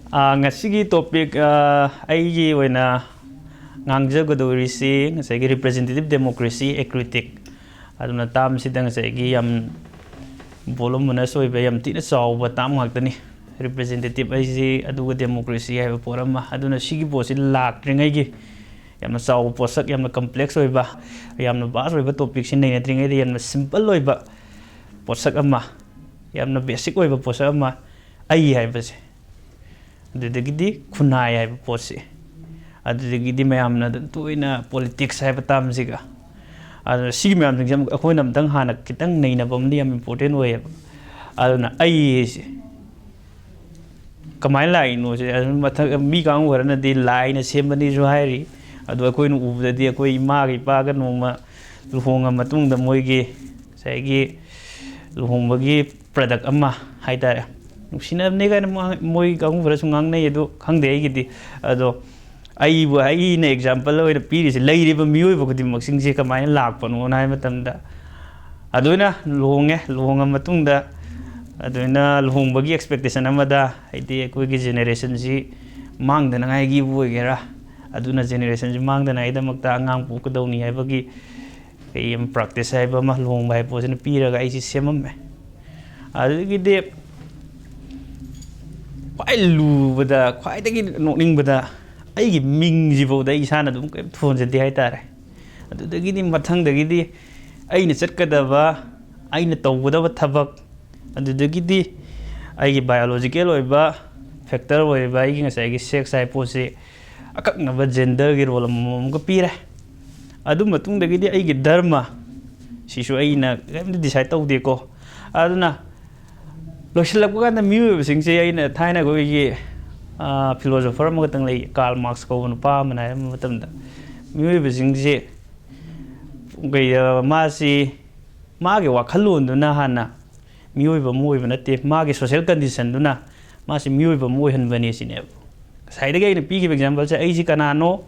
Ngasigi topic aigi oina ngangjagdorisi ngasigi representative democracy ecritic aduna tam sidang ngasigi yam bolom muna soiba yam tina chawba tam ngaktani representative aisi aduga democracy haiba porama aduna sigi posi laktringai gi yamna chaw posak yamna complex oiba yamna bas oiba topic sin nei natringai yamna simple oiba posak ama yamna basic oiba posak ama ai haibase adudagidi khunai haiba posi adudagidi mayamna tuina politics haiba tamsiga aduna sigi mayam sing akoina amtang hana kitang neinabam ni yam important oiba aduna ai kamai lai no se mathak mi kang warana di lai na sembani jo hairi adu akoi nu ubdadi akoi ima gi pa ga noma luhonga matung da moigi saigi luhongbagi product ama haitare nuksina ne ga moi kang wara sungang nei adu khangde ai gidi ado ai bu ai na example oi da piri se lai riba mioi bu gudi maksing se kamai lak panu nai matam da aduna luhonga matung da aduna luhongbagi expectation amada haiti akoi gi generation si mangdana ngai gi bu gera aduna generation ji mangdana ida makta angang pu ka dawni haibagi kayam practice haiba ma luhong bai po sin pira ga isi semamme adigi de kwai lu bada kwai dagi nokning bada aigi ming ji bo da isana dum ke thon je de haitare adudagi ni mathang dagi di aina chatkadaba aina tawbadaba thabak adudagi di aigi biological oiba factor oiba aigi ngasai gi sex hai po se akaknaba gender gi role mom ko pire adu matung dagi di aigi dharma sisu aina game decide tawde ko aduna losilak ko na miu sing se aina thaina go gi philosopher ma tang lei Karl Marx ko nu pa mana matam da miu sing se gai ma si ma ge wakhalun du na hana miu ba mu ba nate ma ge social condition du na ma si miu ba mu han bani sine sai da gai pi gi example se ai ji kanano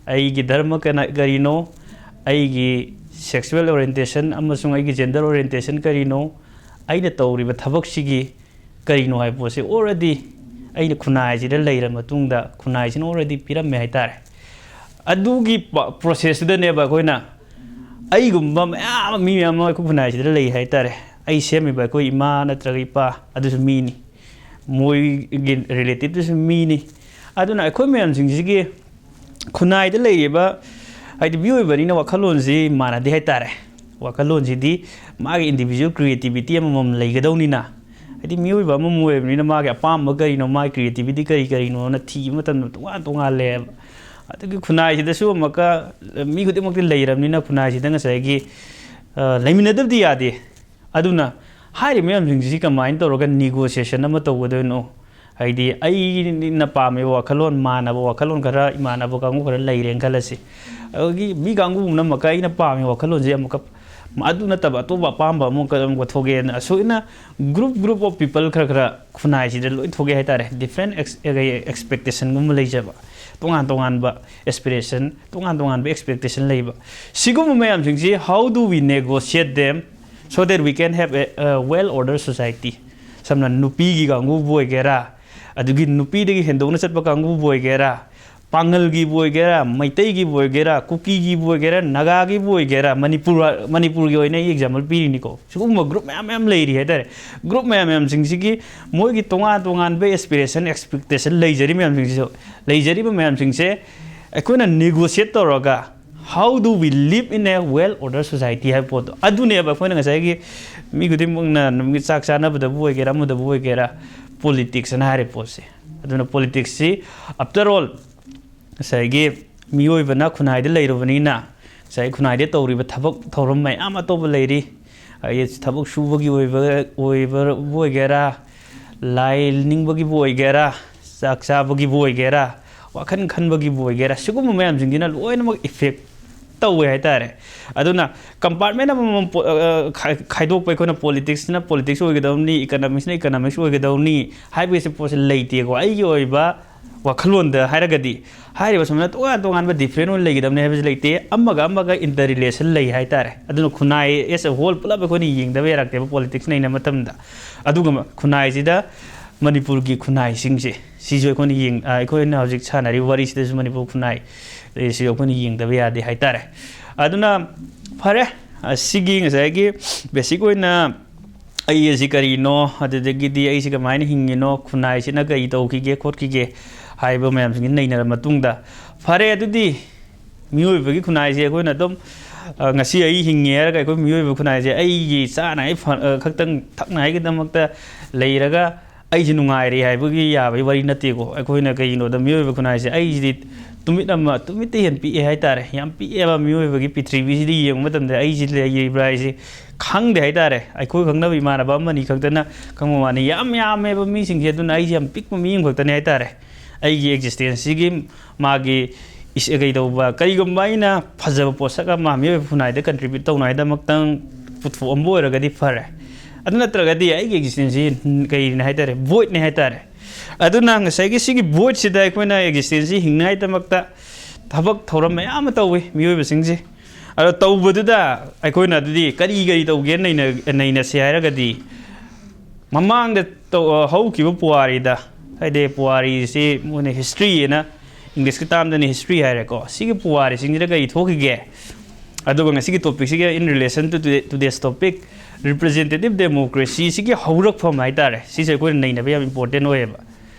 ai gi dharma kana garino ai gi sexual orientation amasung ai gi gender orientation karino aina tawriba thabak sigi karino hai pose already aina khunai ji da leira matungda khunai sin already piramme haitare adugi process da ne ba koina ai gumba mi ma ko khunai ji da lei haitare ai semi ba ko ima na tragi pa adu mi ni moi gi relative to mi ni aduna ko me am sing ji khunai da leiba haidi bioi bari na wakhalon ji mana de haitare wakhalon ji di magi individual creativity amam leigadawni na haidi mioi ba moe ni na magi apam gari no mai creativity kari no na thi matan tonga le adagi khunai ji da su maka mi gudi mak leiramni na khunai ji da ngasai gi laiminadab di yade aduna hairi meyam sing ji kamain toroga negotiation ama tawgodono haidi ai na pame wakhalon mana wakhalon khara imana bo kangu khara leireng khalasi agi mi kangu na maka ina pame wakhalon je amaka adu na taba to ba pamba mo ka ko thoge na so ina group of people khara khunai ji loi thoge haitare different expectation gum leijaba tongan ba aspiration tongan ba expectation leiba sigum mayam sing ji how do we negotiate them so that we can have a well ordered society samna nupi gi kangu boy gera adugi nupi de gi hendona chatba kangu boy gera pangal gi boy gera maitai gi boy gera kuki gi boy gera naga gi boy gera manipur gi oina example piri ni ko sugum group mem leiri haidare group mem sing gi moi gi tongan be aspiration expectation leijari mem sing leijari mem sing se akona negotiate toroga how do we live in a well ordered society hai pot adune ba phone ngasai gi mi gudim na mi chak chana ba boy gera mu da boy gera politics na hare pose aduna politics si after all sai gi mioi bana khunai de leiro bani na sai khunai de tori ba thabak thoram mai ama to ba leiri ai thabak shu bagi oi ba boy gera lai ning bagi boy gera chak cha bagi boy gera wakhan khan bagi boy gera sugum mayam jingina loina mak effect tawwe haitare aduna compartment am khaidok pai kona politics oigadawni economics oigadawni haibe se pose leite ko ai oiba wakhalon da hairagadi hairiba samna tongan ba different on leigidamne haibe leite amaga interrelation lei haitare aduna khunai as a whole pula ba koni yingda be rakte politics nei na matamda aduga khunai sida ꯃꯅꯤꯄꯨꯔꯒꯤ ꯈꯨꯟꯅꯥꯏꯁꯤꯡꯁꯦ ꯁꯤꯁꯨ ꯑꯩꯈꯣꯏꯅ ꯍꯧꯖꯤꯛ ꯁꯥꯟꯅꯔꯤꯕ ꯋꯥꯔꯤꯁꯤꯗꯁꯨ ꯃꯅꯤꯄꯨꯔ ꯈꯨꯟꯅꯥꯏ ꯁꯤ ꯑꯩꯈꯣꯏꯅ ꯌꯦꯡꯗꯕ ꯌꯥꯗꯦ ꯍꯥꯏꯇꯥꯔꯦ ꯑꯗꯨꯅ ꯐꯔꯦ ꯁꯤꯒꯤ ꯉꯁꯥꯏꯒꯤ ꯕꯦꯁꯤꯛ ꯑꯣꯏꯅ ꯑꯩ ꯑꯁꯤ ꯀꯔꯤꯅꯣ ꯑꯗꯨꯗꯒꯤꯗꯤ ꯑꯩꯁꯤ ꯀꯃꯥꯏꯅ ꯍꯤꯡꯉꯤꯅꯣ ꯈꯨꯟꯅꯥꯏꯁꯤꯅ ꯀꯔꯤ ꯇꯧꯈꯤꯒꯦ ꯈꯣꯠꯈꯤꯒꯦ ꯍꯥꯏꯕ ꯃꯌꯥꯝꯁꯤꯡꯁꯤ ꯅꯩꯅꯔꯕ ꯃꯇꯨꯡꯗ ꯐꯔꯦ ꯑꯗꯨꯗꯤ ꯃꯤꯑꯣꯏꯕꯒꯤ ꯈꯨꯟꯅꯥꯏꯁꯦ ꯑꯩꯈꯣꯏꯅ ꯑꯗꯨꯝ ꯉꯁꯤ ꯑꯩ ꯍꯤꯡꯉꯦ ꯍꯥꯏꯔꯒ ꯑꯩꯈꯣꯏ ꯃꯤꯑꯣꯏꯕ ꯈꯨꯟꯅꯥꯏꯁꯦ ꯑꯩꯒꯤ ꯆꯥꯅꯉꯥꯏ ꯈꯛꯇꯪ ꯊꯛꯅꯉꯥꯏꯒꯤꯗꯃꯛꯇ ꯂꯩꯔꯒ ꯑꯩꯁꯤ ꯅꯨꯡꯉꯥꯏꯔꯦ ꯍꯥꯏꯕꯒꯤ ꯌꯥꯕꯒꯤ ꯋꯥꯔꯤ ꯅꯠꯇꯦꯀꯣ ꯑꯩꯈꯣꯏꯅ ꯀꯩꯒꯤꯅꯣꯗ ꯃꯤꯑꯣꯏꯕ ꯈꯨꯟꯅꯥꯏꯁꯦ ꯑꯩꯁꯤꯗꯤ ꯇꯨꯃꯤꯠꯇ ꯍꯦꯟꯅ ꯄꯤꯛꯑꯦ ꯍꯥꯏꯇꯥꯔꯦ ꯌꯥꯝ ꯄꯤꯛꯑꯦꯕ ꯃꯤꯑꯣꯏꯕꯒꯤ ꯄ꯭ꯔꯤꯊꯤꯕꯤꯁꯤꯗ ꯌꯦꯡꯕ ꯃꯇꯝꯗ ꯑꯩꯁꯤ ꯂꯩꯔꯤꯕ꯭ꯔꯥ ꯍꯥꯏꯁꯤ ꯈꯪꯗꯦ ꯍꯥꯏꯇꯥꯔꯦ ꯑꯩꯈꯣꯏ ꯈꯪꯅꯕ ꯏꯃꯥꯟꯅꯕ ꯑꯃꯅꯤ ꯈꯛꯇꯅ ꯈꯪꯕ ꯋꯥꯅꯤ ꯌꯥꯝ ꯌꯥꯝꯃꯦꯕ ꯃꯤꯁꯤꯡꯁꯦ ꯑꯗꯨꯅ ꯑꯩꯁꯦ ꯌꯥꯝ ꯄꯤꯛꯄ ꯃꯤ ꯑꯃꯈꯛꯇꯅꯦ ꯍꯥꯏꯇꯥꯔꯦ ꯑꯩꯒꯤ ꯑꯦꯛꯖꯤꯁꯇꯦꯟꯁꯁꯤꯒꯤ ꯃꯥꯒꯤ ꯀꯩꯗꯧꯕ ꯀꯔꯤꯒꯨꯝꯕ ꯑꯩꯅ ꯐꯖꯕ ꯄꯣꯠꯁꯛ ꯑꯃ ꯃꯤꯑꯣꯏꯕ ꯈꯨꯟꯅꯥꯏꯗ ꯀꯟꯇ꯭ꯔꯤꯕ꯭ꯌꯨꯠ ꯇꯧꯅꯉꯥꯏꯗꯃꯛꯇꯪ ꯄꯨꯊꯣꯛꯑꯝꯕ ꯑꯣꯏꯔꯒꯗꯤ ꯐꯔꯦ ꯑꯗꯨ ꯅꯠꯇ꯭ꯔꯒꯗꯤ ꯑꯩꯒꯤ ꯑꯦꯛꯖꯤꯁꯇꯦꯟꯁꯁꯤ ꯀꯩꯅꯦ ꯍꯥꯏꯇꯥꯔꯦ ꯚꯣꯏꯗꯅꯦ ꯍꯥꯏꯇꯥꯔꯦ ꯑꯗꯨꯅ ꯉꯁꯥꯏꯒꯤ ꯁꯤꯒꯤ ꯚꯣꯏꯗꯁꯤꯗ ꯑꯩꯈꯣꯏꯅ ꯑꯦꯛꯖꯤꯁꯇꯦꯟꯁꯁꯤ ꯍꯤꯡꯅꯉꯥꯏꯗꯃꯛꯇ ꯊꯕꯛ ꯊꯧꯔꯝ ꯃꯌꯥꯝ ꯑꯃ ꯇꯧꯋꯤ ꯃꯤꯑꯣꯏꯕꯁꯤꯡꯁꯦ ꯑꯗꯣ ꯇꯧꯕꯗꯨꯗ ꯑꯩꯈꯣꯏꯅ ꯑꯗꯨꯗꯤ ꯀꯔꯤ ꯇꯧꯒꯦꯅ ꯅꯩꯅꯁꯦ ꯍꯥꯏꯔꯒꯗꯤ ꯃꯃꯥꯡꯗ ꯍꯧꯈꯤꯕ ꯄꯨꯋꯥꯔꯤꯗ ꯍꯥꯏꯗꯤ ꯄꯨꯋꯥꯔꯤꯁꯤ ꯃꯣꯏꯅ ꯍꯤꯁꯇ꯭ꯔꯤꯑꯅ ꯏꯪꯂꯤꯁꯀꯤ ꯇꯥꯝꯗꯅꯤ ꯍꯤꯁꯇ꯭ꯔꯤ ꯍꯥꯏꯔꯦꯀꯣ ꯁꯤꯒꯤ ꯄꯨꯋꯥꯔꯤꯁꯤꯡꯁꯤꯗ ꯀꯔꯤ ꯊꯣꯛꯈꯤꯒꯦ ꯑꯗꯨꯒ ꯉꯁꯤꯒꯤ ꯇꯣꯄꯤꯛꯁꯤꯒ in relation to this topic representative ꯗꯦꯃꯣꯀ꯭ꯔꯦꯁꯤꯁꯤꯒꯤ ꯍꯧꯔꯛꯐꯝ ꯍꯥꯏꯇꯥꯔꯦ ꯁꯤꯁꯦ ꯑꯩꯈꯣꯏꯅ ꯅꯩꯅꯕ ꯌꯥꯝ ꯏꯝꯄꯣꯔꯇꯦꯟ ꯑꯣꯏꯌꯦꯕ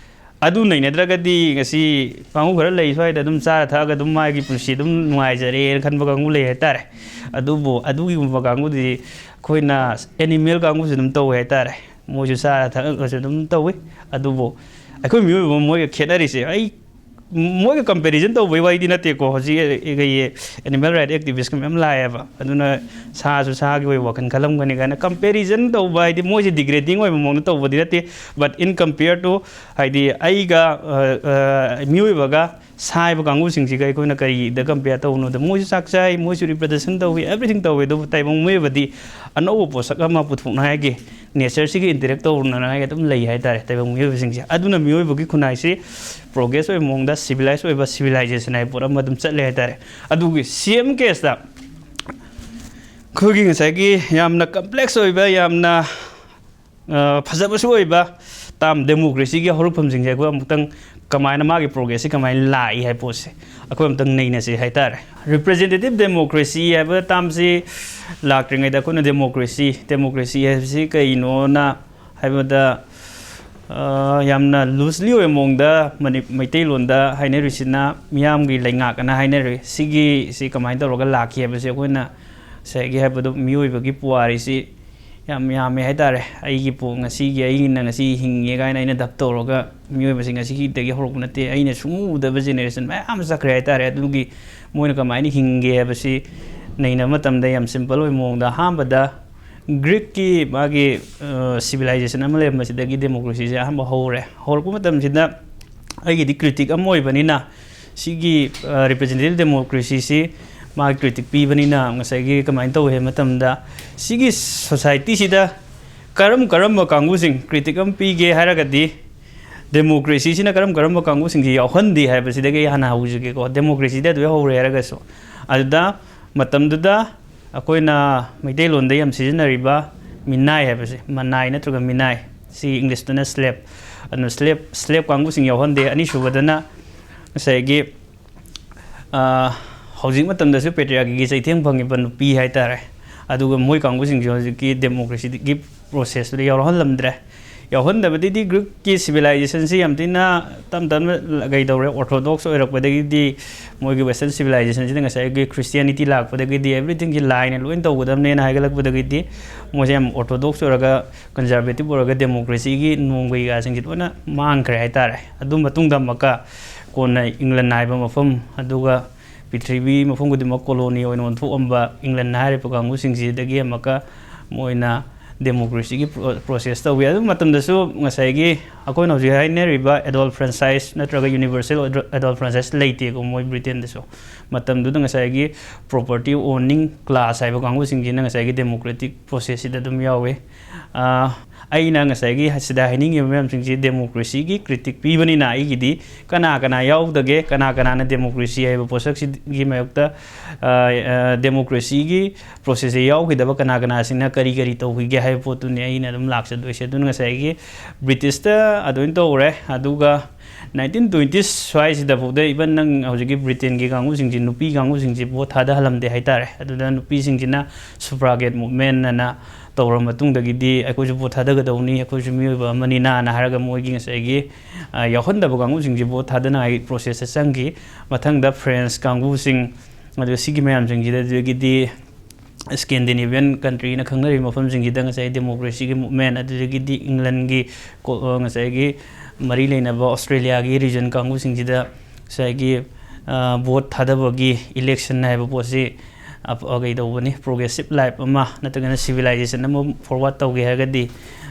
ꯑꯗꯨ ꯅꯩꯅꯗ꯭ꯔꯒꯗꯤ ꯉꯁꯤ ꯀꯥꯡꯕꯨ ꯈꯔ ꯂꯩ ꯁ꯭ꯋꯥꯏꯗ ꯑꯗꯨꯝ ꯆꯥꯔ ꯊꯛꯑꯒ ꯑꯗꯨꯝ ꯃꯥꯒꯤ ꯄꯨꯟꯁꯤ ꯑꯗꯨꯝ ꯅꯨꯡꯉꯥꯏꯖꯔꯦꯅ ꯈꯟꯕ ꯀꯥꯡꯕꯨ ꯂꯩ ꯍꯥꯏꯇꯥꯔꯦ ꯑꯗꯨꯕꯨ ꯑꯗꯨꯒꯤꯒꯨꯝꯕ ꯀꯥꯡꯕꯨꯗꯤ ꯑꯩꯈꯣꯏꯅ ꯑꯦꯅꯤꯃꯦꯜ ꯀꯥꯡꯕꯨꯁꯨ ꯑꯗꯨꯝ ꯇꯧꯋꯦ ꯍꯥꯏꯇꯥꯔꯦ ꯃꯣꯏꯁꯨ ꯆꯥꯔ ꯊꯛꯑꯒꯁꯨ ꯑꯗꯨꯝ ꯇꯧꯋꯤ ꯑꯗꯨꯕꯨ ꯑꯩꯈꯣꯏ ꯃꯤꯑꯣꯏꯕ ꯃꯣꯏꯒ ꯈꯦꯠꯅꯔꯤꯁꯦ ꯑꯩ ꯃꯣꯏꯒ ꯀꯝꯄꯦꯔꯤꯖꯟ ꯇꯧꯕꯒꯤ ꯋꯥꯔꯤꯗꯤ ꯅꯠꯇꯦꯀꯣ ꯍꯧꯖꯤꯛ ꯑꯦꯅꯤꯃꯦꯜ ꯔꯥꯏꯠ ꯑꯦꯛꯇꯤꯚꯤꯁꯀ ꯃꯌꯥꯝ ꯂꯥꯛꯑꯦꯕ ꯑꯗꯨꯅ ꯁꯥꯁꯨ ꯁꯥꯒꯤ ꯑꯣꯏꯕ ꯋꯥꯈꯜ ꯈꯜꯂꯝꯒꯅꯤ ꯀꯥꯏꯅ ꯀꯝꯄꯦꯔꯤꯖꯟ ꯇꯧꯕ ꯍꯥꯏꯗꯤ ꯃꯣꯏꯁꯦ ꯗꯤꯒ꯭रेडिंग ꯑꯣꯏꯕ ꯃꯑꯣꯡꯗ ꯇꯧꯕꯗꯤ ꯅꯠꯇꯦ ꯕꯠ ꯏꯟ ꯀꯝꯄꯤꯌꯔ ꯇꯨ ꯍꯥꯏꯗꯤ ꯑꯩꯒ ꯃꯤꯑꯣꯏꯕꯒ ꯁꯥꯏꯕ ꯀꯥꯡꯕꯨꯁꯤꯡꯁꯤꯒ ꯑꯩꯈꯣꯏꯅ ꯀꯔꯤꯗ ꯀꯝꯄꯤꯌꯔ ꯇꯧꯕꯅꯣꯗ ꯃꯣꯏꯁꯨ ꯆꯥꯛ ꯆꯥꯏ ꯃꯣꯏꯁꯨ ꯔꯤꯄ꯭ꯔꯗꯛꯁꯟ ꯇꯧꯋꯤ ꯑꯦꯕ꯭ꯔꯤꯊꯤꯡ ꯇꯧꯋꯤ ꯑꯗꯨꯕꯨ ꯇꯥꯏꯕꯪ ꯃꯤꯑꯣꯏꯕꯗꯤ ꯑꯅꯧꯕ ꯄꯣꯠꯁꯛ ꯑꯃ ꯄꯨꯊꯣꯛꯅꯉꯥꯏꯒꯤ ꯅꯦꯆꯔꯁꯤꯒ ꯏꯟꯇꯔꯦꯛ ꯇꯧꯅꯉꯥꯏꯒꯤ ꯑꯗꯨꯝ ꯂꯩ ꯍꯥꯏꯇꯥꯔꯦ ꯇꯥꯏꯕꯪ ꯃꯤꯑꯣꯏꯕꯁꯤꯡꯁꯦ ꯑꯗꯨꯅ ꯃꯤꯑꯣꯏꯕꯒꯤ ꯈꯨꯟꯅꯥꯏꯁꯤ ꯄ꯭ꯔꯣꯒ꯭ꯔꯦꯁ ꯑꯣꯏꯕ ꯃꯑꯣꯡꯗ ꯁꯤꯚꯤꯂꯥꯏꯁ ꯑꯣꯏꯕ ꯁꯤꯚꯤꯂꯥꯏꯖꯦꯁꯟ ꯍꯥꯏꯕ ꯄꯣꯠ ꯑꯃ ꯑꯗꯨꯝ ꯆꯠꯂꯦ ꯍꯥꯏꯇꯥꯔꯦ ꯑꯗꯨꯒꯤ ꯁꯦꯝ ꯀꯦꯁꯇ ꯑꯩꯈꯣꯏꯒꯤ ꯉꯁꯥꯏꯒꯤ ꯌꯥꯝꯅ ꯀꯝꯄ꯭ꯂꯦꯛꯁ ꯑꯣꯏꯕ ꯌꯥꯝꯅ ꯐꯖꯕꯁꯨ ꯑꯣꯏꯕ ꯇꯥꯝ ꯗꯦꯃꯣꯀ꯭ꯔꯦꯁꯤꯒꯤ ꯍꯧꯔꯛꯐꯝꯁꯤꯡꯁꯦ ꯑꯩꯈꯣꯏ ꯑꯃꯨꯛꯇꯪ ꯀꯃꯥꯏꯅ ꯃꯥꯒꯤ ꯄ꯭ꯔꯣꯒ꯭ꯔꯦꯁꯁꯤ ꯀꯃꯥꯏꯅ ꯂꯥꯛꯏ ꯍꯥꯏꯕ ꯄꯣꯠꯁꯦ ꯑꯩꯈꯣꯏ ꯑꯃꯨꯛꯇꯪ ꯅꯩꯅꯁꯤ ꯍꯥꯏꯇꯥꯔꯦ ꯔꯤꯄ꯭ꯔꯖꯦꯟꯇꯦꯇꯤꯚ ꯗꯦꯃꯣꯀ꯭ꯔꯦꯁꯤ ꯍꯥꯏꯕ ꯇꯥꯝꯁꯤ ꯂꯥꯛꯇ꯭ꯔꯤꯉꯩꯗ ꯑꯩꯈꯣꯏꯅ ꯗꯦꯃꯣꯀ꯭ꯔꯦꯁꯤ ꯍꯥꯏꯕꯁꯤ ꯀꯩꯅꯣꯅ ꯍꯥꯏꯕꯗ ꯌꯥꯝꯅ ꯂꯨꯖꯂꯤ ꯑꯣꯏꯕ ꯃꯑꯣꯡꯗ ꯃꯩꯇꯩꯂꯣꯟꯗ ꯍꯥꯏꯅꯔꯤꯁꯤꯅ ꯃꯤꯌꯥꯝꯒꯤ ꯂꯩꯉꯥꯛꯑꯅ ꯍꯥꯏꯅꯔꯤ ꯁꯤ ꯀꯃꯥꯏꯅ ꯇꯧꯔꯒ ꯂꯥꯛꯈꯤ ꯍꯥꯏꯕꯁꯤ ꯑꯩꯈꯣꯏꯅ ꯉꯁꯥꯏꯒꯤ ꯍꯥꯏꯕꯗꯣ ꯃꯤꯑꯣꯏꯕꯒꯤ ꯄꯨꯋꯥꯔꯤꯁꯤ ꯌꯥꯝ ꯌꯥꯝꯃꯦ ꯍꯥꯏꯇꯥꯔꯦ ꯑꯩꯅ ꯉꯁꯤ ꯍꯤꯡꯉꯦ ꯀꯥꯏꯅ ꯑꯩꯅ ꯗꯞ ꯇꯧꯔꯒ ꯃꯤꯑꯣꯏꯕꯁꯤ ꯉꯁꯤꯗꯒꯤ ꯍꯧꯔꯛꯄ ꯅꯠꯇꯦ ꯑꯩꯅ ꯁꯨꯡꯎꯗꯕ ꯖꯦꯅꯦꯔꯦꯁꯟ ꯃꯌꯥꯝ ꯆꯠꯈ꯭ꯔꯦ ꯍꯥꯏꯇꯥꯔꯦ ꯑꯗꯨꯒꯤ ꯃꯣꯏꯅ ꯀꯃꯥꯏꯅ ꯍꯤꯡꯒꯦ ꯍꯥꯏꯕꯁꯤ ꯅꯩꯅꯕ ꯃꯇꯝꯗ ꯌꯥꯝ ꯁꯤꯝꯄꯜ ꯑꯣꯏꯕ ꯃꯑꯣꯡꯗ ꯑꯍꯥꯟꯕꯗ ꯒ꯭ꯔꯤꯛꯀꯤ ꯃꯥꯒꯤ ꯁꯤꯚꯤꯂꯥꯏꯖꯦꯁꯟ ꯑꯃ ꯂꯩꯔꯝꯕꯁꯤꯗꯒꯤ ꯗꯦꯃꯣꯀ꯭ꯔꯦꯁꯤꯁꯦ ꯑꯍꯥꯟꯕ ꯍꯧꯔꯛꯄ ꯃꯇꯝꯁꯤꯗ ꯑꯩꯒꯤꯗꯤ ꯀ꯭ꯔꯤꯇꯤꯛ ꯑꯃ ꯑꯣꯏꯕꯅꯤ나 ꯁꯤꯒꯤ ꯔꯤꯄ꯭ꯔꯖꯦꯟꯇꯦꯇꯤꯚ ꯗꯦꯃꯣꯀ꯭ꯔꯦꯁꯤꯁꯤ ꯃꯥꯒꯤ ꯀ꯭ꯔꯤꯇꯤꯛ ꯄꯤꯕꯅꯤꯅ ꯉꯁꯥꯏꯒꯤ ꯀꯃꯥꯏꯅ ꯇꯧꯋꯦ ꯍꯥꯏꯕ ꯃꯇꯝꯗ ꯁꯤꯒꯤ ꯁꯣꯁꯥꯏꯇꯤꯁꯤꯗ ꯀꯔꯝꯕ ꯀꯥꯡꯕꯨꯁꯤꯡ ꯀ꯭ꯔꯤꯇꯤꯛ ꯑꯃ ꯄꯤꯒꯦ ꯍꯥꯏꯔꯒꯗꯤ ꯗꯦꯃꯣꯀ꯭ꯔꯦꯁꯤꯁꯤꯅ ꯀꯔꯝꯕ ꯀꯥꯡꯕꯨꯁꯤꯡꯁꯤ ꯌꯥꯎꯍꯟꯗꯦ ꯍꯥꯏꯕꯁꯤꯗꯒꯤ ꯑꯩ ꯍꯥꯟꯅ ꯍꯧꯖꯒꯦꯀꯣ ꯗꯦꯃꯣꯀ꯭ꯔꯦꯁꯤꯗ ꯑꯗꯨ ꯍꯧꯔꯦ ꯍꯥꯏꯔꯒꯁꯨ ꯑꯗꯨꯗ ꯃꯇꯝꯗꯨꯗ ꯑꯩꯈꯣꯏꯅ ꯃꯩꯇꯩꯂꯣꯟꯗ ꯌꯥꯝ ꯁꯤꯖꯤꯟꯅꯔꯤꯕ ꯃꯤꯅꯥꯏ ꯍꯥꯏꯕꯁꯦ ꯃꯅꯥꯏ ꯅꯠꯇ꯭ꯔꯒ ꯃꯤꯅꯥꯏ ꯁꯤ ꯏꯪꯂꯤꯁꯇꯅ ꯁ꯭ꯂꯦꯞ ꯑꯗꯨꯅ ꯁ꯭ꯂꯦꯞ ꯀꯥꯡꯕꯨꯁꯤꯡ ꯌꯥꯎꯍꯟꯗꯦ ꯑꯅꯤꯁꯨꯕꯗꯅ ꯉꯁꯥꯏꯒꯤ ꯍꯧꯖꯤꯛ ꯃꯇꯝꯗꯁꯨ ꯄꯦꯇ꯭ꯔꯤꯌꯥꯔꯀꯤꯒꯤ ꯆꯩꯊꯦꯡ ꯐꯪꯉꯤꯕ ꯅꯨꯄꯤ ꯍꯥꯏꯇꯥꯔꯦ ꯑꯗꯨꯒ ꯃꯣꯏ ꯀꯥꯡꯕꯨꯁꯤꯡꯁꯨ ꯍꯧꯖꯤꯛꯀꯤ ꯗꯦꯃꯣꯀ꯭ꯔꯦꯁꯤꯒꯤ ꯄ꯭ꯔꯣꯁꯦꯁꯇꯨꯗ ꯌꯥꯎꯍꯜꯂꯝꯗ꯭ꯔꯦ ꯌꯥꯎꯍꯟꯗꯕꯗꯒꯤꯗꯤ ꯒ꯭ꯔꯤꯛꯀꯤ ꯁꯤꯚꯤꯂꯥꯏꯖꯦꯁꯟꯁꯤ ꯌꯥꯝ ꯊꯤꯅ ꯇꯞꯅ ꯀꯩꯗꯧꯔꯦ ꯑꯣꯔꯊꯣꯗꯣꯛꯁ ꯑꯣꯏꯔꯛꯄꯗꯒꯤꯗꯤ ꯃꯣꯏꯒꯤ ꯋꯦꯁꯇꯔꯟ ꯁꯤꯚꯤꯂꯥꯏꯖꯦꯁꯟꯁꯤꯗ ꯉꯁꯥꯏꯒꯤ ꯈ꯭ꯔꯤꯁꯇꯤꯌꯥꯅꯤꯇꯤ ꯂꯥꯛꯄꯗꯒꯤꯗꯤ ꯑꯦꯕ꯭ꯔꯤꯊꯤꯡꯒꯤ ꯂꯥꯏꯅ ꯂꯣꯏꯅ ꯇꯧꯒꯗꯕꯅꯦꯅ ꯍꯥꯏꯒꯠꯂꯛꯄꯗꯒꯤꯗꯤ ꯃꯣꯏꯁꯦ ꯌꯥꯝ ꯑꯣꯔꯊꯣꯗꯣꯛꯁ ꯑꯣꯏꯔꯒ ꯀꯟꯖꯔꯕꯦꯇꯤꯞ ꯑꯣꯏꯔꯒ ꯗꯦꯃꯣꯀ꯭ꯔꯦꯁꯤꯒꯤ ꯅꯣꯡ ꯀꯩꯀꯥꯁꯤꯡꯁꯤ ꯂꯣꯏꯅ ꯃꯥꯡꯈ꯭ꯔꯦ ꯍꯥꯏꯇꯥꯔꯦ ꯑꯗꯨ ꯃꯇꯨꯡꯗ ꯑꯃꯨꯛꯀ ꯀꯣꯟꯅ ꯏꯪꯂꯟ ꯍꯥꯏꯕ ꯃꯐꯝ ꯑꯗꯨꯒ ꯄ꯭ꯔꯤꯊꯤꯕꯤ ꯃꯐꯝ ꯈꯨꯗꯤꯡꯃꯛ ꯀꯣꯂꯣꯅꯤ ꯑꯣꯏꯅ ꯑꯣꯟꯊꯣꯛꯑꯝꯕ ꯏꯪꯂꯟ ꯍꯥꯏꯔꯤꯕ ꯀꯥꯡꯕꯨꯁꯤꯡꯁꯤꯗꯒꯤ ꯑꯃꯨꯛꯀ ꯃꯣꯏꯅ ꯗꯦꯃꯣꯀ꯭ꯔꯦꯁꯤꯒꯤ ꯄ꯭ꯔꯣꯁꯦꯁ ꯇꯧꯋꯤ ꯑꯗꯨ ꯃꯇꯝꯗꯁꯨ ꯉꯁꯥꯏꯒꯤ ꯑꯩꯈꯣꯏꯅ ꯍꯧꯖꯤꯛ ꯍꯥꯏꯅꯔꯤꯕ ꯑꯦꯗꯣꯜ ꯐ꯭ꯔꯦꯟꯆꯥꯏꯁ ꯅꯠꯇ꯭ꯔꯒ ꯌꯨꯅꯤꯚꯔꯁꯦꯜ ꯑꯦꯗꯣꯜ ꯐ꯭ꯔꯦꯟꯆꯥꯏꯁ ꯂꯩꯇꯦꯀꯣ ꯃꯣꯏ ꯕ꯭ꯔꯤꯇꯦꯟꯗꯁꯨ ꯃꯇꯝꯗꯨꯗ ꯉꯁꯥꯏꯒꯤ ꯄ꯭ꯔꯣꯄꯔꯇꯤ ꯑꯣꯅꯤꯡ ꯀ꯭ꯂꯥꯁ ꯍꯥꯏꯕ ꯀꯥꯡꯕꯨꯁꯤꯡꯁꯤꯅ ꯉꯁꯥꯏꯒꯤ ꯗꯦꯃꯣꯀ꯭ꯔꯦꯇꯤꯛ ꯄ꯭ꯔꯣꯁꯦꯁꯁꯤꯗ ꯑꯗꯨꯝ ꯌꯥꯎꯋꯤ ꯑꯩꯅ ꯉꯁꯥꯏꯒꯤ ꯁꯤꯗ ꯍꯥꯏꯅꯤꯡꯉꯤꯕ ꯃꯌꯥꯝꯁꯤꯡꯁꯤ ꯗꯦꯃꯣꯀ꯭ꯔꯦꯁꯤꯒꯤ ꯀ꯭ꯔꯤꯇꯤꯛ ꯄꯤꯕꯅꯤꯅ ꯑꯩꯒꯤꯗꯤ ꯀꯅꯥ ꯀꯅꯥ ꯌꯥꯎꯗꯒꯦ ꯀꯅꯥꯅ ꯗꯦꯃꯣꯀ꯭ꯔꯦꯁꯤ ꯍꯥꯏꯕ ꯄꯣꯠꯁꯛꯁꯤꯒꯤ ꯃꯥꯌꯣꯛꯇ ꯗꯦꯃꯣꯀ꯭ꯔꯦꯁꯤꯒꯤ ꯄ꯭ꯔꯣꯁꯦꯁꯁꯦ ꯌꯥꯎꯈꯤꯗꯕ ꯀꯅꯥꯁꯤꯡꯅ ꯀꯔꯤ ꯇꯧꯈꯤꯒꯦ ꯍꯥꯏꯕ ꯄꯣꯠꯇꯨꯅꯤ ꯑꯩꯅ ꯑꯗꯨꯝ ꯂꯥꯛꯆꯗꯣꯏꯁꯦ ꯑꯗꯨꯅ ꯉꯁꯥꯏꯒꯤ ꯕ꯭ꯔꯤꯇꯤꯁꯇ ꯑꯗꯨꯃꯥꯏꯅ ꯇꯧꯔꯦ ꯑꯗꯨꯒ 1920s ꯁ꯭ꯋꯥꯏꯁꯤꯗꯐꯥꯎꯗ ꯏꯕꯟ ꯅꯪ ꯍꯧꯖꯤꯛꯀꯤ ꯕ꯭ꯔꯤꯇꯦꯟꯒꯤ ꯀꯥꯡꯕꯨꯁꯤꯡꯁꯤ ꯅꯨꯄꯤ ꯀꯥꯡꯕꯨꯁꯤꯡꯁꯤ ꯚꯣꯠ ꯊꯥꯗꯍꯜꯂꯝꯗꯦ ꯍꯥꯏꯇꯥꯔꯦ ꯑꯗꯨꯗ ꯅꯨꯄꯤꯁꯤꯡꯁꯤꯅ ꯁꯨꯐ꯭ꯔꯥꯒꯦꯠ ꯃꯨꯚꯃꯦꯟꯠꯅ ꯇꯧꯔ ꯃꯇꯨꯡꯗꯒꯤꯗꯤ ꯑꯩꯈꯣꯏꯁꯨ ꯚꯣꯠ ꯊꯥꯗꯒꯗꯧꯅꯤ ꯑꯩꯈꯣꯏꯁꯨ ꯃꯤꯑꯣꯏꯕ ꯑꯃꯅꯤꯅ ꯍꯥꯏꯔꯒ ꯃꯣꯏꯒꯤ ꯉꯁꯥꯏꯒꯤ ꯌꯥꯎꯍꯟꯗꯕ ꯀꯥꯡꯕꯨꯁꯤꯡꯁꯤ ꯚꯣꯠ ꯊꯥꯗꯅꯉꯥꯏ ꯄ꯭ꯔꯣꯁꯦꯁꯇ ꯆꯪꯈꯤ ꯃꯊꯪꯗ ꯐ꯭ꯔꯦꯟꯁ ꯀꯥꯡꯕꯨꯁꯤꯡ ꯑꯗꯨꯒ ꯁꯤꯒꯤ ꯃꯌꯥꯝꯁꯤꯡꯁꯤꯗ ꯑꯗꯨꯗꯒꯤꯗꯤ ꯁ꯭ꯀꯦꯟꯗꯤꯅꯦꯕꯤꯌꯟ ꯀꯟꯇ꯭ꯔꯤꯅ ꯈꯪꯅꯔꯤꯕ ꯃꯐꯝꯁꯤꯡꯁꯤꯗ ꯉꯁꯥꯏ ꯗꯦꯃꯣꯀ꯭ꯔꯦꯁꯤꯒꯤ ꯃꯨꯚꯃꯦꯟꯠ ꯑꯗꯨꯗꯒꯤꯗꯤ ꯏꯪꯂꯟꯒꯤ ꯉꯁꯥꯏꯒꯤ ꯃꯔꯤ ꯂꯩꯅꯕ ꯑꯣꯁꯇ꯭ꯔꯦꯂꯤꯌꯥꯒꯤ ꯔꯤꯖꯟ ꯀꯥꯡꯕꯨꯁꯤꯡꯁꯤꯗ ꯉꯁꯥꯏꯒꯤ ꯚꯣꯠ ꯊꯥꯗꯕꯒꯤ ꯏꯂꯦꯛꯁꯟ ꯍꯥꯏꯕ ꯄꯣꯠꯁꯤ ꯀꯩꯗꯧꯕꯅꯤ ꯄ꯭ꯔꯣꯒ꯭ꯔꯦꯁꯤꯞ ꯂꯥꯏꯐ ꯑꯃ ꯅꯠꯇ꯭ꯔꯒꯅ ꯁꯤꯚꯤꯂꯥꯏꯖꯦꯁꯟ ꯑꯃ ꯐꯣꯔꯋꯥꯔꯗ ꯇꯧꯒꯦ ꯍꯥꯏꯔꯒꯗꯤ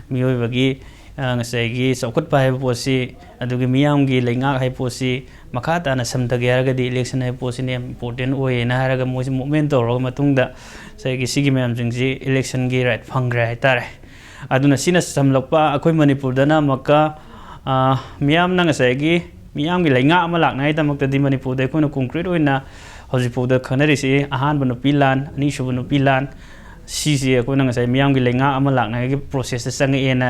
ꯃꯤꯑꯣꯏꯕꯒꯤ ꯉꯁꯥꯏꯒꯤ ꯆꯥꯎꯈꯠꯄ ꯍꯥꯏꯕ ꯄꯣꯠꯁꯤ ꯑꯗꯨꯒꯤ ꯃꯤꯌꯥꯝꯒꯤ ꯂꯩꯉꯥꯛ ꯍꯥꯏꯕ ꯄꯣꯠꯁꯤ ꯃꯈꯥ ꯇꯥꯅ ꯁꯝꯊꯒꯦ ꯍꯥꯏꯔꯒꯗꯤ ꯏꯂꯦꯛꯁꯟ ꯍꯥꯏꯕ ꯄꯣꯠꯁꯤꯅ ꯌꯥꯝ ꯏꯝꯄꯣꯔꯇꯦꯟ ꯑꯣꯏꯌꯦꯅ ꯍꯥꯏꯔꯒ ꯃꯣꯏꯁꯤ ꯃꯨꯚꯃꯦꯟꯠ ꯇꯧꯔꯕ ꯃꯇꯨꯡꯗ ꯉꯁꯥꯏꯒꯤ ꯁꯤꯒꯤ ꯃꯌꯥꯝꯁꯤꯡꯁꯤ ꯏꯂꯦꯛꯁꯟꯒꯤ ꯔꯥꯏꯠ ꯐꯪꯈ꯭ꯔꯦ ꯍꯥꯏꯇꯥꯔꯦ ꯑꯗꯨꯅ ꯁꯤꯅ ꯁꯝꯂꯛꯄ ꯑꯩꯈꯣꯏ ꯃꯅꯤꯄꯨꯔꯗꯅ ꯑꯃꯨꯛꯀ ꯃꯤꯌꯥꯝꯅ ꯉꯁꯥꯏꯒꯤ ꯃꯤꯌꯥꯝꯒꯤ ꯂꯩꯉꯥꯛ ꯑꯃ ꯂꯥꯛꯅꯉꯥꯏꯗꯃꯛꯇꯗꯤ ꯃꯅꯤꯄꯨꯔꯗ ꯑꯩꯈꯣꯏꯅ ꯀꯣꯡꯀ꯭ꯔꯤꯠ ꯑꯣꯏꯅ ꯍꯧꯖꯤꯛꯐꯥꯎꯗ ꯈꯪꯅꯔꯤꯁꯤ ꯑꯍꯥꯟꯕ ꯅꯨꯄꯤ ꯂꯥꯟ ꯑꯅꯤꯁꯨꯕ ꯅꯨꯄꯤ ꯂꯥꯟ ꯁꯤꯁꯤ ꯑꯩꯈꯣꯏꯅ ꯉꯁꯥꯏ ꯃꯤꯌꯥꯝꯒꯤ ꯂꯩꯉꯥꯛ ꯑꯃ ꯂꯥꯛꯅꯉꯥꯏꯒꯤ ꯄ꯭ꯔꯣꯁꯦꯁꯇ ꯆꯪꯉꯛꯑꯦꯅ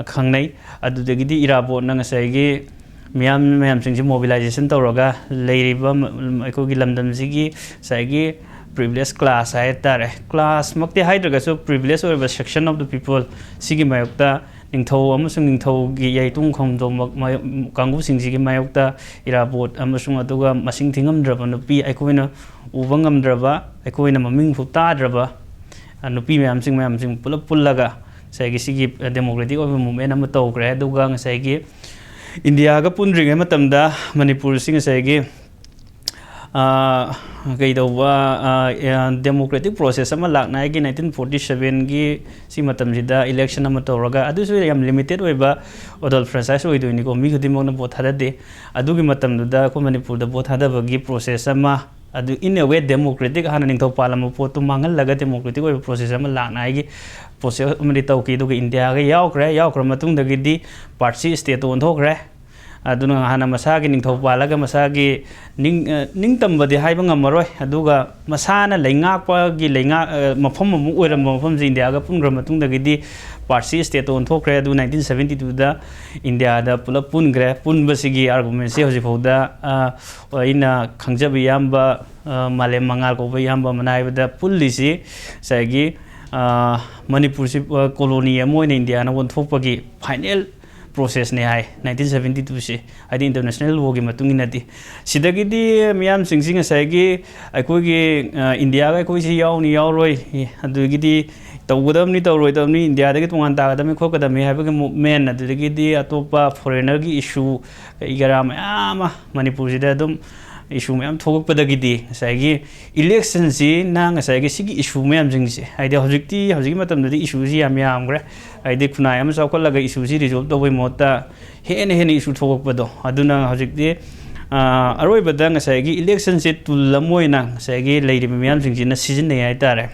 ꯈꯪꯅꯩ ꯑꯗꯨꯗꯒꯤꯗꯤ ꯏꯔꯥꯕꯣꯠꯅ ꯉꯁꯥꯏꯒꯤ ꯃꯌꯥꯝꯁꯤꯡꯁꯤ ꯃꯣꯕꯤꯂꯥꯏꯖꯦꯁꯟ ꯇꯧꯔꯒ ꯂꯩꯔꯤꯕ ꯑꯩꯈꯣꯏꯒꯤ ꯂꯝꯗꯝꯁꯤꯒꯤ ꯉꯁꯥꯏꯒꯤ ꯄ꯭ꯔꯤꯚꯤꯂꯦꯖ ꯀ꯭ꯂꯥꯁ ꯍꯥꯏꯇꯥꯔꯦ ꯀ꯭ꯂꯥꯁꯃꯛꯇꯤ ꯍꯥꯏꯗ꯭ꯔꯒꯁꯨ ꯄ꯭ꯔꯤꯚꯤꯂꯦꯖ ꯑꯣꯏꯕ ꯁꯦꯛꯁꯟ ꯑꯣꯐ ꯗ ꯄꯤꯄꯜ ꯁꯤꯒꯤ ꯃꯥꯌꯣꯛꯇ ꯅꯤꯡꯊꯧ ꯑꯃꯁꯨꯡ ꯅꯤꯡꯊꯧꯒꯤ ꯌꯩꯇꯨꯝ ꯈꯣꯡꯗꯣꯝꯕ ꯀꯥꯡꯕꯨꯁꯤꯡꯁꯤꯒꯤ ꯃꯥꯌꯣꯛꯇ ꯏꯔꯥꯕꯣꯠ ꯑꯃꯁꯨꯡ ꯑꯗꯨꯒ ꯃꯁꯤꯡ ꯊꯤꯉꯝꯗ꯭ꯔꯕ ꯅꯨꯄꯤ ꯑꯩꯈꯣꯏꯅ ꯎꯕ ꯉꯝꯗ꯭ꯔꯕ ꯑꯩꯈꯣꯏꯅ ꯃꯃꯤꯡꯐꯥꯎ ꯇꯥꯗ꯭ꯔꯕ ꯅꯨꯄꯤ ꯃꯌꯥꯝꯁꯤꯡ ꯄꯨꯂꯞ ꯄꯨꯜꯂꯒ ꯉꯁꯥꯏꯒꯤ ꯁꯤꯒꯤ ꯗꯦꯃꯣꯀ꯭ꯔꯦꯇꯤꯛ ꯑꯣꯏꯕ ꯃꯨꯚꯃꯦꯟꯠ ꯑꯃ ꯇꯧꯈ꯭ꯔꯦ ꯑꯗꯨꯒ ꯉꯁꯥꯏꯒꯤ ꯏꯟꯗꯤꯌꯥꯒ ꯄꯨꯟꯗ꯭ꯔꯤꯉꯩ ꯃꯇꯝꯗ ꯃꯅꯤꯄꯨꯔꯁꯤ ꯉꯁꯥꯏꯒꯤ ꯀꯩꯗꯧꯕ ꯗꯦꯃꯣꯀ꯭ꯔꯦꯇꯤꯛ ꯄ꯭ꯔꯣꯁꯦꯁ ꯑꯃ ꯂꯥꯛꯅꯉꯥꯏꯒꯤ 1947ꯒꯤ ꯁꯤ ꯃꯇꯝꯁꯤꯗ ꯏꯂꯦꯛꯁꯟ ꯑꯃ ꯇꯧꯔꯒ ꯑꯗꯨꯁꯨ ꯌꯥꯝ ꯂꯤꯃꯤꯇꯦꯠ ꯑꯣꯏꯕ ꯑꯣꯗꯜ ꯐ꯭ꯔꯦꯟꯆꯥꯏꯁ ꯑꯣꯏꯗꯣꯏꯅꯤꯀꯣ ꯃꯤ ꯈꯨꯗꯤꯡꯃꯛꯅ ꯚꯣꯠ ꯊꯥꯗꯗꯦ ꯑꯗꯨꯒꯤ ꯃꯇꯝꯗꯨꯗ ꯑꯩꯈꯣꯏ ꯃꯅꯤꯄꯨꯔꯗ ꯚꯣꯠ ꯊꯥꯗꯕꯒꯤ ꯄ꯭ꯔꯣꯁꯦꯁ ꯑꯃ ꯑꯗꯨ ꯏꯟ ꯑꯦ ꯋꯦ ꯗꯦꯃꯣꯀ꯭ꯔꯦꯇꯤꯛ ꯍꯥꯟꯅ ꯅꯤꯡꯊꯧ ꯄꯥꯜꯂꯝꯕ ꯄꯣꯠꯇꯨ ꯃꯥꯡꯍꯜꯂꯒ ꯗꯦꯃꯣꯀ꯭ꯔꯦꯇꯤꯛ ꯑꯣꯏꯕ ꯄ꯭ꯔꯣꯁꯦꯁ ꯑꯃ ꯂꯥꯛꯅꯉꯥꯏꯒꯤ ꯄ꯭ꯔꯣꯁꯦꯁ ꯑꯃꯗꯤ ꯇꯧꯈꯤ ꯑꯗꯨꯒ ꯏꯟꯗꯤꯌꯥꯒ ꯌꯥꯎꯈ꯭ꯔ ꯃꯇꯨꯡꯗꯒꯤꯗꯤ ꯄꯥꯔꯠꯁꯤ ꯁ꯭ꯇꯦꯠꯇ ꯑꯣꯟꯊꯣꯛꯈ꯭ꯔꯦ ꯑꯗꯨꯅ ꯍꯥꯟꯅ ꯃꯁꯥꯒꯤ ꯅꯤꯡꯊꯧ ꯄꯥꯜꯂꯒ ꯃꯁꯥꯒꯤ ꯅꯤꯡꯇꯝꯕꯗꯤ ꯍꯥꯏꯕ ꯉꯝꯃꯔꯣꯏ ꯑꯗꯨꯒ ꯃꯁꯥꯅ ꯂꯩꯉꯥꯛꯄꯒꯤ ꯃꯐꯝ ꯑꯃ ꯑꯣꯏꯔꯝꯕ ꯃꯐꯝꯁꯤ ꯏꯟꯗꯤꯌꯥꯒ ꯄꯨꯟꯈ꯭ꯔ ꯃꯇꯨꯡꯗꯒꯤꯗꯤ ꯄꯥꯔꯠꯁꯤ ꯁ꯭ꯇꯦꯠꯇ ꯑꯣꯟꯊꯣꯛꯈ꯭ꯔꯦ ꯑꯗꯨ 1972ꯗ ꯏꯟꯗꯤꯌꯥꯗ ꯄꯨꯂꯞ ꯄꯨꯟꯈ꯭ꯔꯦ ꯄꯨꯟꯕꯁꯤꯒꯤ ꯑꯥꯔꯒꯨꯃꯦꯟꯁꯤ ꯍꯧꯖꯤꯛꯐꯥꯎꯗ ꯑꯩꯅ ꯈꯪꯖꯕ ꯏꯌꯥꯝꯕ ꯃꯥꯂꯦꯝ ꯃꯉꯥꯜ ꯀꯧꯕ ꯏꯌꯥꯝꯕ ꯑꯃꯅ ꯍꯥꯏꯕꯗ ꯄꯨꯜꯂꯤꯁꯤ ꯉꯁꯥꯏꯒꯤ ꯃꯅꯤꯄꯨꯔꯁꯤ ꯀꯣꯂꯣꯅꯤ ꯑꯃ ꯑꯣꯏꯅ ꯏꯟꯗꯤꯌꯥꯅ ꯑꯣꯟꯊꯣꯛꯄꯒꯤ ꯐꯥꯏꯅꯦꯜ ꯄ꯭ꯔꯣꯁꯦꯁꯅꯦ ꯍꯥꯏ 1972ꯁꯤ ꯍꯥꯏꯗꯤ ꯏꯟꯇꯔꯅꯦꯁꯅꯦꯜ ꯂꯣꯒꯤ ꯃꯇꯨꯡ ꯏꯟꯅꯗꯤ ꯁꯤꯗꯒꯤꯗꯤ ꯃꯤꯌꯥꯝꯁꯤꯡꯁꯤ ꯉꯁꯥꯏꯒꯤ ꯑꯩꯈꯣꯏꯒꯤ ꯏꯟꯗꯤꯌꯥꯒ ꯑꯩꯈꯣꯏꯁꯤ ꯌꯥꯎꯅꯤ ꯌꯥꯎꯔꯣꯏ ꯑꯗꯨꯗꯒꯤꯗꯤ ꯇꯧꯒꯗꯕꯅꯤ ꯇꯧꯔꯣꯏꯗꯕꯅꯤ ꯏꯟꯗꯤꯌꯥꯗꯒꯤ ꯇꯣꯉꯥꯟ ꯇꯥꯒꯗꯕꯅꯤ ꯈꯣꯠꯀꯗꯕꯅꯤ ꯍꯥꯏꯕꯒꯤ ꯃꯨꯚꯃꯦꯟ ꯑꯗꯨꯗꯒꯤꯗꯤ ꯑꯇꯣꯞꯄ ꯐꯣꯔꯦꯅꯔꯒꯤ ꯏꯁꯨ ꯀꯔꯤ ꯀꯔꯥ ꯃꯌꯥꯝ ꯑꯃ ꯃꯅꯤꯄꯨꯔꯁꯤꯗ ꯑꯗꯨꯝ ꯏꯁꯨ ꯃꯌꯥꯝ ꯊꯣꯛꯂꯛꯄꯗꯒꯤꯗꯤ ꯉꯁꯥꯏꯒꯤ ꯏꯂꯦꯛꯁꯟꯁꯤꯅ ꯉꯁꯥꯏꯒꯤ ꯁꯤꯒꯤ ꯏꯁꯨ ꯃꯌꯥꯝꯁꯤꯡꯁꯦ ꯍꯥꯏꯗꯤ ꯍꯧꯖꯤꯛꯀꯤ ꯃꯇꯝꯗꯗꯤ ꯏꯁꯨꯁꯤ ꯌꯥꯝ ꯌꯥꯝꯈ꯭ರೆ ꯍꯥꯏꯗꯤ ꯈꯨꯟꯅꯥꯏ ꯑꯃ ꯆꯥꯎꯈꯠꯂꯒ ꯏꯁꯨꯁꯤ ꯔꯤꯖꯣꯜꯕ ꯇꯧꯕꯒꯤ ꯃꯍꯨꯠꯇ ꯍꯦꯟꯅ ꯏꯁꯨ ꯊꯣꯛꯂꯛꯄꯗꯣ ꯑꯗꯨꯅ ꯍꯧꯖꯤꯛꯇꯤ ꯑꯔꯣꯏꯕꯗ ꯉꯁꯥꯏꯒꯤ ꯏꯂꯦꯛꯁꯟꯁꯤ ꯇꯨꯜ ꯑꯃ ꯑꯣꯏꯅ ꯉꯁꯥꯏꯒꯤ ꯂꯩꯔꯤꯕ ꯃꯤꯌꯥꯝꯁꯤꯡꯁꯤꯅ ꯁꯤꯖꯤꯟꯅꯩ ꯍꯥꯏꯇꯥꯔꯦ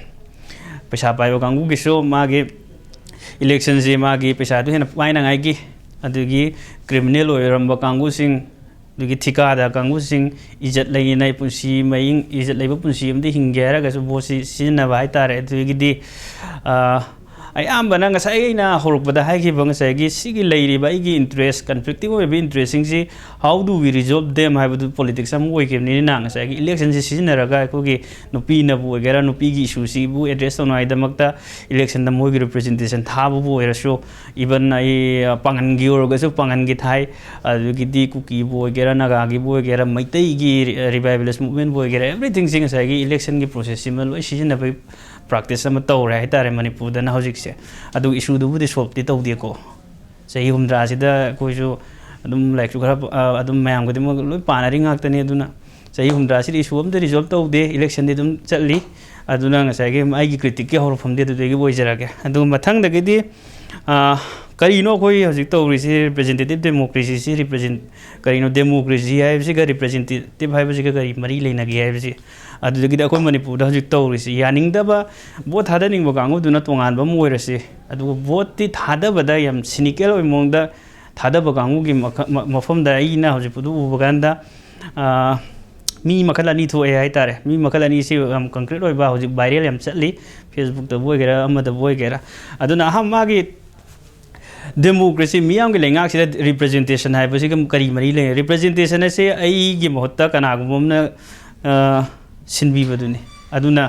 ꯄꯩꯁꯥ ꯄꯥꯏꯕ ꯀꯥꯡꯕꯨꯒꯤꯁꯨ ꯃꯥꯒꯤ ꯏꯂꯦꯛꯁꯟꯁꯤ ꯃꯥꯒꯤ ꯄꯩꯁꯥꯗꯨ ꯍꯦꯟꯅ ꯄꯥꯏꯅꯉꯥꯏꯒꯤ ꯑꯗꯨꯒꯤ ꯀ꯭ꯔꯤꯃꯤꯅꯦꯜ ꯑꯣꯏꯔꯝꯕ ꯀꯥꯡꯕꯨꯁꯤꯡ ꯑꯗꯨꯒꯤ ꯊꯤꯀꯥꯗꯥꯔ ꯀꯥꯡꯕꯨꯁꯤꯡ ꯏꯖꯠ ꯂꯩꯅ ꯄꯨꯟꯁꯤ ꯃꯍꯤꯡ ꯏꯖꯠ ꯂꯩꯕ ꯄꯨꯟꯁꯤ ꯑꯃꯗ ꯍꯤꯡꯒꯦ ꯍꯥꯏꯔꯒꯁꯨ ꯚꯣꯠꯁꯤ ꯁꯤꯖꯤꯟꯅꯕ ꯍꯥꯏꯇꯥꯔꯦ ꯑꯗꯨꯗꯒꯤꯗꯤ ꯑꯌꯥꯝꯕꯅ ꯉꯁꯥꯏ ꯑꯩꯅ ꯍꯧꯔꯛꯄꯗ ꯍꯥꯏꯈꯤꯕ ꯉꯁꯥꯏꯒꯤ ꯁꯤꯒꯤ ꯂꯩꯔꯤꯕ ꯑꯩꯒꯤ ꯏꯟꯇꯔꯦꯁ ꯀꯟꯐ꯭ꯂꯤꯛꯇꯤꯡ ꯑꯣꯏꯕ ꯏꯟꯇꯔꯦꯁꯁꯤꯡꯁꯤ ꯍꯥꯎ ꯗꯨ ꯋꯤ ꯔꯤꯖꯣꯜꯕ ꯗꯦꯝ ꯍꯥꯏꯕꯗꯨ ꯄꯣꯂꯤꯇꯤꯛꯁ ꯑꯃ ꯑꯣꯏꯈꯤꯕꯅꯤꯅ ꯉꯁꯥꯏꯒꯤ ꯏꯂꯦꯛꯁꯟꯁꯤ ꯁꯤꯖꯤꯟꯅꯔꯒ ꯑꯩꯈꯣꯏꯒꯤ ꯅꯨꯄꯤꯅꯕꯨ ꯑꯣꯏꯒꯦꯔꯥ ꯅꯨꯄꯤꯒꯤ ꯏꯁꯨꯁꯤꯕꯨ ꯑꯦꯗ꯭ꯔꯦꯁ ꯇꯧꯅꯉꯥꯏꯗꯃꯛꯇ ꯏꯂꯦꯛꯁꯟꯗ ꯃꯣꯏꯒꯤ ꯔꯤꯄ꯭ꯔꯖꯦꯟꯇꯦꯁꯟ ꯊꯥꯕꯕꯨ ꯑꯣꯏꯔꯁꯨ ꯏꯚꯟ ꯑꯩ ꯄꯥꯡꯒꯟꯒꯤ ꯑꯣꯏꯔꯒꯁꯨ ꯄꯥꯡꯒꯟꯒꯤ ꯊꯥꯏ ꯑꯗꯨꯗꯒꯤꯗꯤ ꯀꯨꯀꯤꯕꯨ ꯑꯣꯏꯒꯦꯔꯥ ꯅꯥꯒꯥꯒꯤꯕꯨ ꯑꯣꯏꯒꯦꯔꯥ ꯃꯩꯇꯩꯒꯤ ꯔꯤꯚꯥꯏꯕꯦꯂꯤꯁ ꯃꯨꯚꯃꯦꯟꯕꯨ ꯑꯣꯏꯒꯦꯔꯥ ꯑꯦꯕ꯭ꯔꯤꯊꯤꯡꯁꯤ ꯉꯁꯥꯏꯒꯤ ꯏꯂꯦꯛꯁꯟꯒꯤ ꯄ꯭ꯔꯣꯁꯦꯁꯁꯤꯃ ꯂꯣꯏ ꯁꯤꯖꯤꯟꯅꯕꯒꯤ ꯄ꯭ꯔꯥꯛꯇꯤꯁ ꯑꯃ ꯇꯧꯔꯦ ꯍꯥꯏꯇꯥꯔꯦ ꯃꯅꯤꯄꯨꯔꯗꯅ ꯍꯧꯖꯤꯛꯁꯦ ꯑꯗꯨ ꯏꯁꯨꯗꯨꯕꯨꯗꯤ ꯁꯣꯜꯕꯇꯤ ꯇꯧꯗꯦꯀꯣ ꯆꯍꯤ ꯍꯨꯝꯗ꯭ꯔꯥꯁꯤꯗ ꯑꯩꯈꯣꯏꯁꯨ ꯑꯗꯨꯝ ꯂꯥꯏꯔꯤꯛꯁꯨ ꯈꯔ ꯑꯗꯨꯝ ꯃꯌꯥꯝ ꯈꯨꯗꯤꯡꯃꯛ ꯂꯣꯏ ꯄꯥꯅꯔꯤ ꯉꯥꯛꯇꯅꯤ ꯑꯗꯨꯅ ꯆꯍꯤ ꯍꯨꯝꯗ꯭ꯔꯥꯁꯤꯗ ꯏꯁꯨ ꯑꯝꯇ ꯔꯤꯖꯣꯜꯕ ꯇꯧꯗꯦ ꯏꯂꯦꯛꯁꯟꯗꯤ ꯑꯗꯨꯝ ꯆꯠꯂꯤ ꯑꯗꯨꯅ ꯉꯁꯥꯏꯒꯤ ꯑꯩꯒꯤ ꯀ꯭ꯔꯤꯇꯤꯛꯀꯤ ꯍꯧꯔꯛꯐꯝꯗꯤ ꯑꯗꯨꯗꯒꯤ ꯑꯣꯏꯖꯔꯒꯦ ꯑꯗꯨꯒ ꯃꯊꯪꯗꯒꯤꯗꯤ करीनो कोई हजिक तौरीसी रिप्रेजेंटेटिव डेमोक्रेसी रिप्रेजेंट करीनो डेमोक्रेसी है रिप्रेजेंटेटिव है करी मरी लेनगे है अखोई मनपुर हजिक तौरीसी यानिंगदब बोट थादनिंग कांगूदुना तोंगानब अमा ओइरसे अदुगा बोटती थादबदा याम सिनिकल ओइ मोंगदा थादब कांगूगी मफमदा अइना हजिकपुदु उबगांदा मी मखल अनी थोए हाइतारे मी मखल अनी से कंक्रीट ओइबा हजिक वायरल याम चली फेसबुक द बोइगेरा अमद बोइगेरा अदुना अहम मागी डेमोक्रेसी मियाम के लेंगाक से रिप्रेजेंटेशन है बसी कम करी मरी ले रिप्रेजेंटेशन से आई की महत्ता कनागुमना सिनबी बदुनी अदुना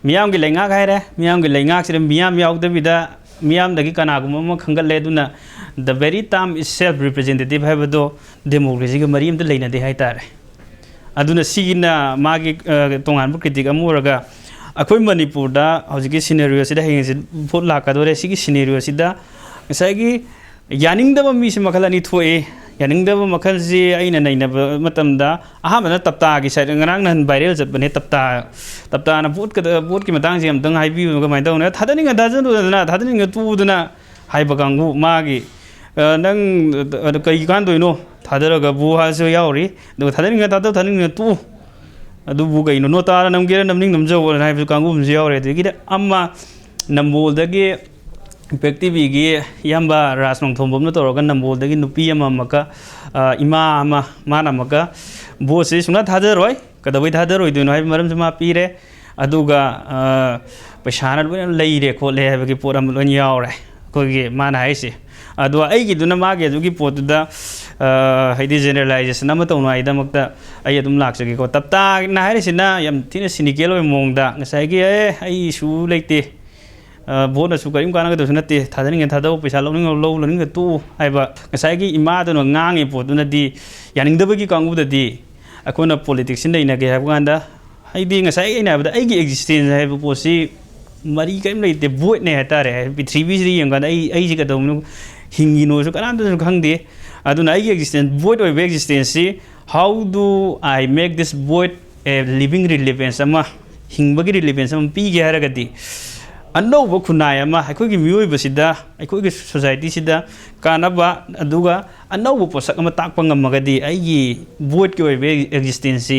मियाम के लेंगाक है रे मियाम के लेंगाक से मियाम याउदबिदा मियाम दगी कनागुम खंगल अदुना the very term is self representative है बदो डेमोक्रेसी के मरी अमत लेना दे हाइतारे अदुना सिगिना मागी तोंगानबु क्रिटिक अमोरगा अखोई मणिपुरदा हजिकी सिनेरियो सिदा हेंगसे भोट लाकादोरे सिगी सिनेरियो सिदा ngसाइगी यानिंगदब मीसे मखल अनी थोए यानिंगदब मखल से अइना नैनब मतमदा अहामना तप्ता की साइड ngरang nan viral जतबने तप्ता ना बोट की मतंग से हमतंग हाइबी कमाय तौना थादनिंग दाजन थादनिंग तुदना हाइबा कांगु मागी नंग कई कांदोइनो थादरगा बु हासो यावरी दो थादनिंग तु अदुबु कइनो नोतारा नमगेरा नमनिंग नमजो हाइबा कांगु मजे यावरे देगिदा अम्मा नंबोलदगे इफेक्टिव यंबा राजनों थोंबम तौर नंबोलदगी नुपी अमका इमा माना अमका बोट से सुना थादरोय कदवै थादरोइदोनो हाइब मरम से मा पीरे अदुगा पैसाना लोइन लेरे खोले हाइबगी पोट अम लोइन यावरे कोगी माना हाइसे अदुआ अइगिदुना मागे अदुगी पोटुदा हाइदि जनरलाइजेशन अम तौनो आइदमक्ता अइ अदुम लाक्सगेको तप्ता ना हाइरेसिना यम थिना सिनिकेल ओइ मोंगदा ngसाइगी अइ सु लेते भोट करीम कानगदसु नते थादनिंग थादव पैसा लौनिंग तु हाइबा ngसाइगी इमादुनो ngangi पोटुनदि यानिंगदबगी कांगुददि अखोना पॉलिटिक्स नैनगे हाइबगांदा हाइदि ngसाइ अइना हाइबदा अइगी एक्जिस्टेंस हाइबा पोसी मरी करीम लेते भोट ने हाइतारे पृथ्वी से यंगादा अइसि कदौनु हिंगिनोसु कनांदसु खंगदे अदुना अइगी एक्जिस्टेंस भोट ओइबे एक्जिस्टेंस सी how do I make this vote a living relevance अमा हिंगबगी रिलेवेंस अमा पीगे हारगदि अनौब खुनाय अमा अखोगी मियोइबसिदा अखोगी सोसाइटी सिदा कानबा अदुगा अनौब पोसक अमा ताकपा ngमगदि अइगी भोट के ओइबे एक्जिस्टेंस सी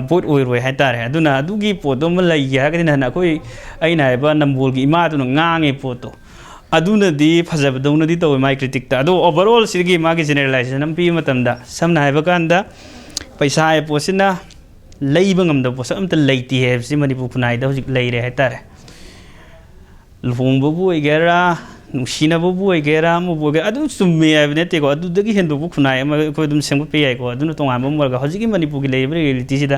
भोट ओइरोय हाइतारे अदुना अदुगी पोतो म लैगे हागदि ना अखोई अइना हाइबा नंबोलगी इमादुनो ngange पोतो अदुनदि फजबदौनदि तौ माइ क्रिटिकता अदो ओवरऑल सिगी मागी जनरलाइजेशन अम पी मतमदा समना हाइबा कांदा पैसा ए पोसिना लैबा ngमदा पोसक अमत लैति हेबसि मणिपुर खुनाइदा हुजिक लैरे हाइतारे लुहोंबबु ओइगेरा नुसिनाबबु ओइगेरा मबु ओइगेरा अदु सुम्मे हाइबनेतेको अदुदगी हेंदोबु खुनाइ अमा कोइ दुम सेंगपे याइको अदुना तोंगानबा मरगा हजिकी मणिपुरगी लैबा रियलिटी सिदा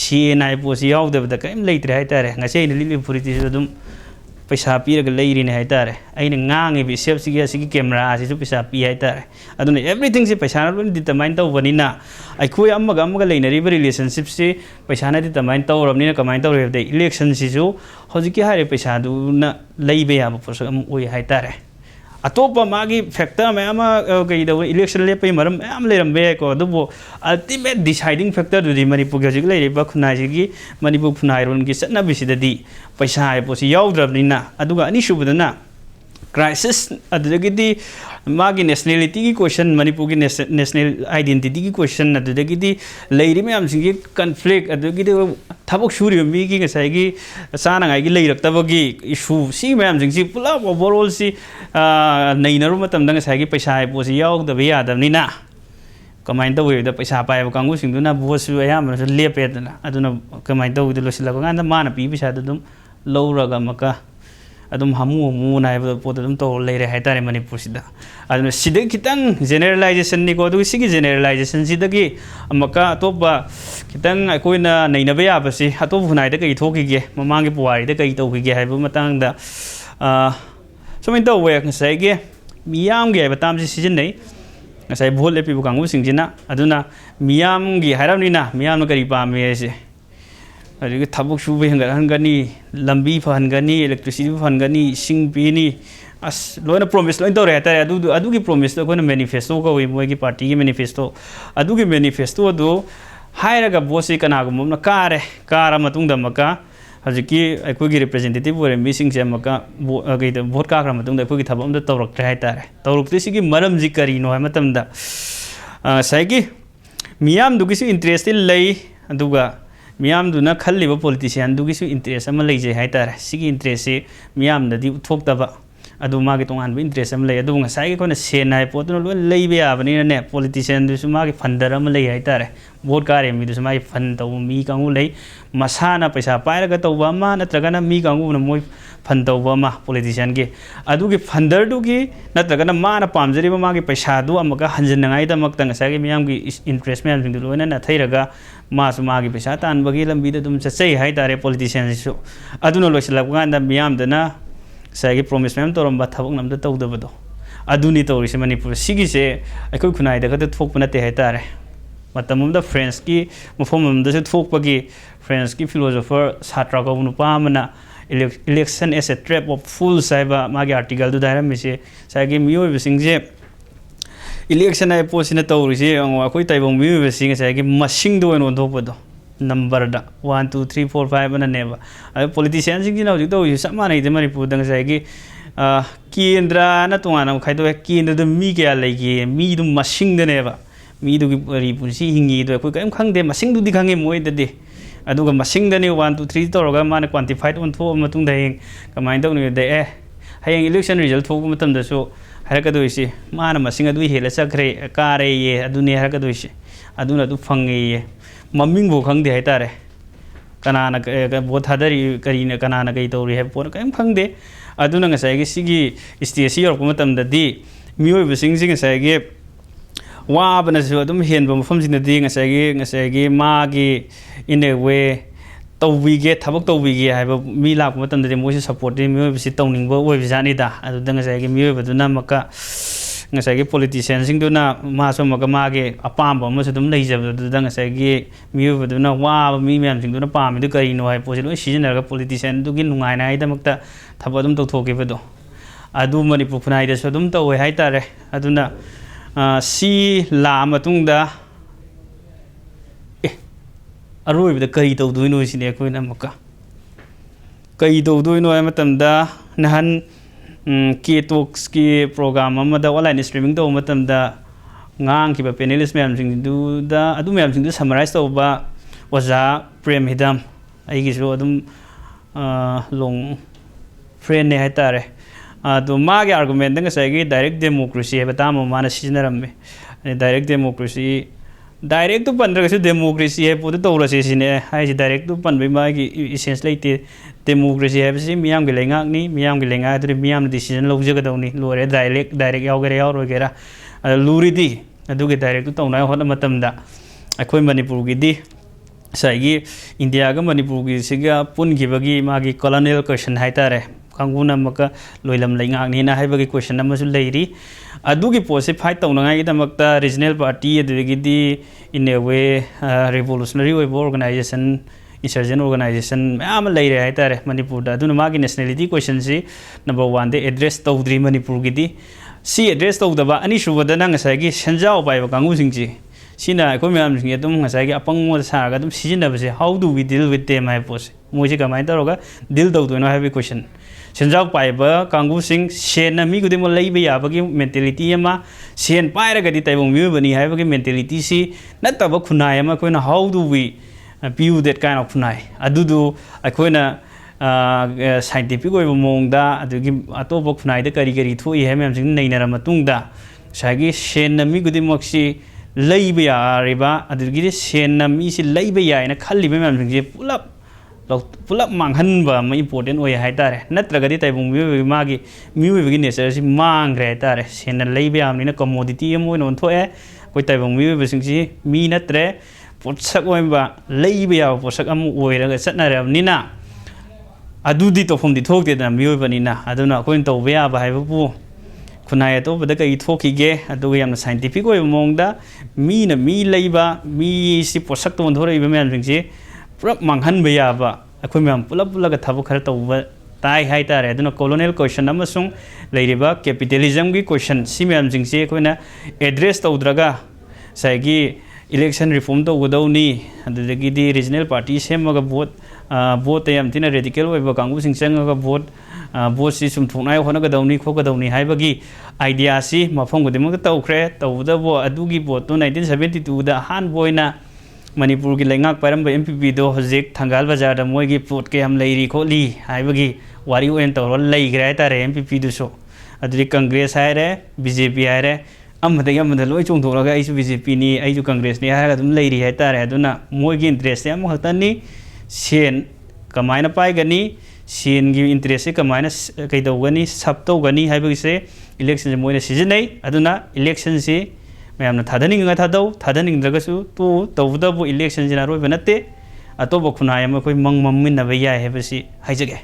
सीएनआई पोसि यावदबदा कयम लैत्रे हाइतारे ngasi इन लिलि फुरिटी सिदा दुम पैसा पीरग लैरिने हाइतारे अइना ngange बि सेफ सिगी कैमरा आसिसु पैसा पी हाइतारे अदुना एवरीथिंग से पैसा लोइन डिटरमाइन तौबनिना अखोय अमगा लेनरिबा रिलेशनशिप से पैसा ना डिटरमाइन तौरबनिना कमाइन तौरेबदे इलेक्शन सिसु हजिकी हारे पैसा दुना लैबे याबा पोस अम ओइ हाइतारे अतोपा मागी फैक्टर मैम कईद इलेक्शन लेपै मरम मैम लेरम्बे को अदुबो अल्टीमेट डिसाइडिंग फैक्टर दुदि मणिपुर हजिक लेरिबा खुनाइसिगी मणिपुर खुनाइरोनगी चटनाबिसिददि पैसा हाइपोसि याउद्रबनिना अदुगा अनिसुबदना क्राइसिस अदुदगिदि मागी नेशनलिटी की क्वेश्चन मणिपुर की नेशनल आइडेंटिटी की क्वेश्चन अदुदगिदि लेरि मैमसिंगी कन्फ्लिक्ट अदुगिदि थबक सुरि मिगी ngसाइगी सानांगाइगी लेरक्तबगी इशू सी मैमसिंगी पुला ओवरऑल सी नैनरु मतमदा ngसाइगी पैसा हाइपोसि याउदबे यादबनिना कमाइन तौवेदा पैसा पाइबा कांगुसिंदुना बोसु अयामनसु लेपेदना अदुना कमाइन तौविदु लोसिलबा गांदा माना पी पैसादु दुम लौरगा मका अदुम हमू नाइब पोत अदुम तो लेरे हाइतारे मणिपुर सिदा अदुना सिदे खितंग जनरलाइजेशन निको अदु सिगी जनरलाइजेशन सिदगी अमका अतोबा खितंग अकोइना नैनबे याबसि अतोब हुनाइदा कई थोकिगे ममांगे पुवारिदा कई तौकिगे हाइबा मतंगदा समिन तौवे ngसाइगे मियामगे हाइबा तामसि सिजिननै ngसाइ भोट लेपिबु कांगुसिंजिना अदुना मियामगी हाइरामनिना मियामना करी पामेसे अदुगे थबक सुबे हंगनी लंबी फहनगनी इलेक्ट्रिसिटी फहनगनी सिंग पीनी अस लोना प्रॉमिस लोइन तौरे हाइतारे अदुगी प्रॉमिस तो कोना मैनिफेस्टो कवि मोइगी पार्टी की मैनिफेस्टो अदुगी मैनिफेस्टो दो हाइरगा बोसे कनागुमना कारे कारा मतुंगदा मका हजिकी अखोगी रिप्रेजेंटेटिव ओरे मीसिंग से अमका वोट काखरा मतुंग अखोगी थबक अमदा तौरक्त्रे हाइतारे तौरक्ते सिगी मरम जी करिनो हाय मतमदा साइगी मियाम दुगिसु इंटरेस्ट लई अदुगा मियाम दुना खल्लिबा पॉलिटिशियन दुगिसु इंटरेस्ट अमा लेजे हाइतारे सिगी इंटरेस्ट से मियाम ददी उथोक्तबा अदु मागे तोंगानबा इंटरेस्ट अमा लई अदु ngasai कोना सेन हाय पोतनो लो लेबे याबनी ने पॉलिटिशियन दुसु मागे फंडर अमा लई हाइतारे वोट कारे मी दुसु मागे फंड तौ मी कांगु लई मसाना पैसा पायरगा तौबा मा नत्रगना मी कांगु न मोय फंड तौबा मा पॉलिटिशियन के अदुगी फंडर दुगी नत्रगना माना पामजरिबा मागे पैसा दु अमका हंजनंगाई दमक ngasai मियाम की इंटरेस्ट मैम सिंग लोना न थैरगा मासु मागे पैसा तानबगी लंबी दम चचै हाइतारे पॉलिटिशियन सु अदुनो लोइसलबगांदा मियाम दना साइगी प्रॉमिस मैम तौरम थबक नमदा तौदबदो अदुनी तौरिसे मणिपुर सिगिसे अखोय खुनाइदा गत थोकप नते हाइतारे मतमदा फ्रेंच की मफममदसु थोकपगी फ्रेंच की फिलोसोफर सात्रा को नुपामना election as a trap of fools साइबा मागे आर्टिकल दु दाइरमिसे साइगी मियोबसिंगजे इलेक्शन आइ पोसिना तौरिसे अखोय ताइबों मियोबसिंग साइगी मसिंग दो नो धोपदो नंबर 1 2 3 4 5 बना नेबा अ पॉलिटिशियन सिंग जिना हजि तो समा नै मणिपुर दंग साइगी केंद्र न तोंगाना खाइदो केंद्र द मी क्या लेगे मी दु मसिंग दनेबा मी दु री पुंसी हिंगी दो कोइ कयम खंगदे मसिंग दुदि खंगे मोय ददि अदुगा मसिंग दने 1 2 3 तोरगा माने क्वांटिफाइड ऑन थो मतुंग दहें कमाइन दौनि दे ए हयें इलेक्शन रिजल्ट थोक मतम दसो हरकदोइसे माना मसिंग अदु हेला चखरे कारे ये अदुने हरकदोइसे अदुना दु फंगे ये मम्मिंग बो खंगदे हाइतारे कनाना बोथ थादरी करीना कनाना कई तौरी है पोन कयम खंगदे अदुना ngasai gi sigi stage york matam dadi miyoy bising sing ngasai gi wabana su adum henba mafam sin dadi ngasai gi magi in a way tawige thabak tawige haiba mi lak matam dadi moisi support di miyoy bisi tawning ba oi bijani da adu dang ngasai gi miyoy baduna maka ngasai gi politician sing duna ma so maka mage apam ba masu dum leijab dang ngasai gi miyoy baduna wa mi myam sing duna pam du kari no hai posi loi season ga politician du gi nungai nai da makta thaba dum to thoke bedo adu manipur khunai da so dum to oi hai tare aduna si la matung da aroi bida kari to du no sine ko na maka kari to du no ai matam da nahan K-Talks की programme अमदा online streaming तो मतमदा ngang ki ba panelist मैम सिंग दु दा अदु ma'am सिंग दु समराइज तो बा ओजा प्रेम हिदम आई की सो अदुम लोंग फ्रेंड ने हाइतारे तो मागे आर्गुमेंट दंग साइगी डायरेक्ट डेमोक्रेसी है बताम माना सिजनरम डायरेक्ट डेमोक्रेसी डायरेक्ट तो पंद्रगसु डेमोक्रेसी है पोते तौरसे सिने हाइ डायरेक्ट तो पनबे मागी इसेंस लेते डेमोक्रेसी है बसी मियाम के लेंगाकनी मियाम के लेंगा तो मियाम डिसीजन लौजगदौनी लोरे डायरेक्ट यावगरे यावरोगेरा लूरिदी अदुगे डायरेक्ट तौना होना मतमदा अखोय मणिपुर गिदी साइगी इंडिया गा मणिपुर गी सिगा पुनगिबगी मागी कॉलोनियल क्वेश्चन हाइतारे कांगुना मका लोइलम लेंगाकनी ना हाइबगी क्वेश्चन अमसु लेरी अदुगी पोसे फाइट तौनागाई दमकता रीजनल पार्टी अदुगिदी इन ए वे रिवोल्यूशनरी ओइबो ऑर्गेनाइजेशन इंसर्जेंट ऑर्गेनाइजेशन मैम लेरे हाइतारे मणिपुर दा अदुना मागी नेशनलिटी क्वेश्चन सी नंबर 1 दे एड्रेस तौद्री मणिपुर गिदी सी एड्रेस तौदबा अनि सुबदा नंग साइगी सेंजाव बाइबा कांगु सिंगजी सिना अखोय मैम सिंग तुम ngasai अपंग सागा तुम सिजिनबसे how do we deal with them हाइ पोसे मोजे कमाय तरोगा डील तौदोनो हाइबे क्वेश्चन सेंजाव पाइबा कांगु सिंग सेन मी गुदे मो लेबे याबगी मेंटालिटी अमा सेन पाइरगदी ताइबों मिबनी हाइबगी मेंटालिटी सी नतबा खुनाय अमा कोइना how do we view that kind of खुनाय अदुदु अखोयना साइंटिफिक ओइबो मोंगदा अदुगी अतोबो खुनाय द करी करी थोइ है मैम सिंग नैनरा मतुंगदा सागी सेन मी गुदे मक्सी लेबे यारिबा अदुगी सेन मी सि लेबे यायना खल्लिबे मैम सिंग जे पुलप मांगहनबा म इंपोर्टेंट ओइ हाइतारे नत्रगदी ताइबों मागी म्यूबगी नेचर सि मांगरे हाइतारे सेन लेबे यामनिना कमोडिटी अम ओइन ओनथोए कोइ ताइबों म्यूबसिंगसि मी नत्रे पोसक ओइबा लेबे याव पोसक अम ओइरगा चटनारबनिना अदुदी तोफमदि थोकदेना म्यूबनिना अदुना कोइन तौबे याबा हाइबबु खुनाय अतोबदा कई थोखिगे अदुगा यामना साइंटिफिक ओइबा मोंगदा मीना मी लेबा मी सि पोसक तो ओनथोरइबा मैमसिंगसि पुरप मांगहनबा याबा अखोय मैम पुलप पुलगा थबक खर तौबा ताइ हाइतारे अदुना कॉलोनियल क्वेश्चन अमसुंग लेरिबा कैपिटलिज्म की क्वेश्चन सि मैमसिंगसि अखोयना एड्रेस तौद्रगा साइगी इलेक्शन रिफॉर्म तौगदौनी अदुदगिदी रीजनल पार्टी सेमगा वोट ꯚꯣꯠꯇ ꯌꯥꯝ ꯊꯤꯅ ꯔꯦꯗꯤꯀꯦꯜ ꯑꯣꯏꯕ ꯀꯥꯡꯕꯨꯁꯤꯡ ꯆꯪꯉꯒ ꯚꯣꯠꯁꯤ ꯆꯨꯝꯊꯣꯛꯅꯉꯥꯏ ꯍꯣꯠꯅꯒꯗꯧꯅꯤ ꯈꯣꯠꯀꯗꯧꯅꯤ ꯍꯥꯏꯕꯒꯤ ꯑꯥꯏꯗꯤꯌꯥꯁꯤ ꯃꯐꯝ ꯈꯨꯗꯤꯡꯃꯛꯇ ꯇꯧꯈ꯭ꯔꯦ ꯇꯧꯕꯇꯕꯨ ꯑꯗꯨꯒꯤ ꯚꯣꯠꯇꯨ 1972ꯗ ꯑꯍꯥꯟꯕ ꯑꯣꯏꯅ ꯃꯅꯤꯄꯨꯔꯒꯤ ꯂꯩꯉꯥꯛ ꯄꯥꯏꯔꯝꯕ MPPꯗꯣ ꯍꯧꯖꯤꯛ ꯊꯪꯒꯥꯜ ꯕꯖꯥꯔꯗ ꯃꯣꯏꯒꯤ ꯄ꯭ꯂꯣꯠ ꯀꯌꯥꯝ ꯂꯩꯔꯤ ꯈꯣꯠꯂꯤ ꯍꯥꯏꯕꯒꯤ ꯋꯥꯔꯤ ꯑꯣꯏꯅ ꯇꯧꯔꯒ ꯂꯩꯈ꯭ꯔꯦ ꯍꯥꯏꯇꯥꯔꯦ MPPꯗꯨꯁꯨ ꯑꯗꯨꯗꯤ ꯀꯪꯒ꯭ꯔꯦꯁ ꯍꯥꯏꯔꯦ BJP ꯍꯥꯏꯔꯦ ꯑꯃꯗꯒꯤ ꯑꯃꯗ ꯂꯣꯏ ꯆꯣꯡꯊꯣꯛꯂꯒ ꯑꯩꯁꯨ BJPꯅꯤ ꯑꯩꯁꯨ ꯀꯪꯒ꯭ꯔꯦꯁꯅꯤ ꯍꯥꯏꯔꯒ ꯑꯗꯨꯝ ꯂꯩꯔꯤ ꯍꯥꯏꯇꯥꯔꯦ ꯑꯗꯨꯅ ꯃꯣꯏꯒꯤ ꯏꯟꯇꯔꯦꯁꯁꯦ ꯑꯃꯈꯛꯇꯅꯤ ꯁꯦꯟ ꯀꯃꯥꯏꯅ ꯄꯥꯏꯒꯅꯤ ꯁꯦꯟꯒꯤ ꯏꯟꯇꯔꯦꯁꯁꯦ ꯀꯃꯥꯏꯅ ꯀꯩꯗꯧꯒꯅꯤ ꯁꯞ ꯇꯧꯒꯅꯤ ꯍꯥꯏꯕꯒꯤꯁꯦ ꯏꯂꯦꯛꯁꯟꯁꯦ ꯃꯣꯏꯅ ꯁꯤꯖꯤꯟꯅꯩ ꯑꯗꯨꯅ ꯏꯂꯦꯛꯁꯟꯁꯤ ꯃꯌꯥꯝꯅ ꯊꯥꯗꯅꯤꯡꯉꯒ ꯊꯥꯗꯧ ꯊꯥꯗꯅꯤꯡꯗ꯭ꯔꯒꯁꯨ ꯇꯧꯕꯇꯕꯨ इलेक्शन अरोब नते अतोब खुनाई ममिन्नब याय हाइबसी हाइजगे।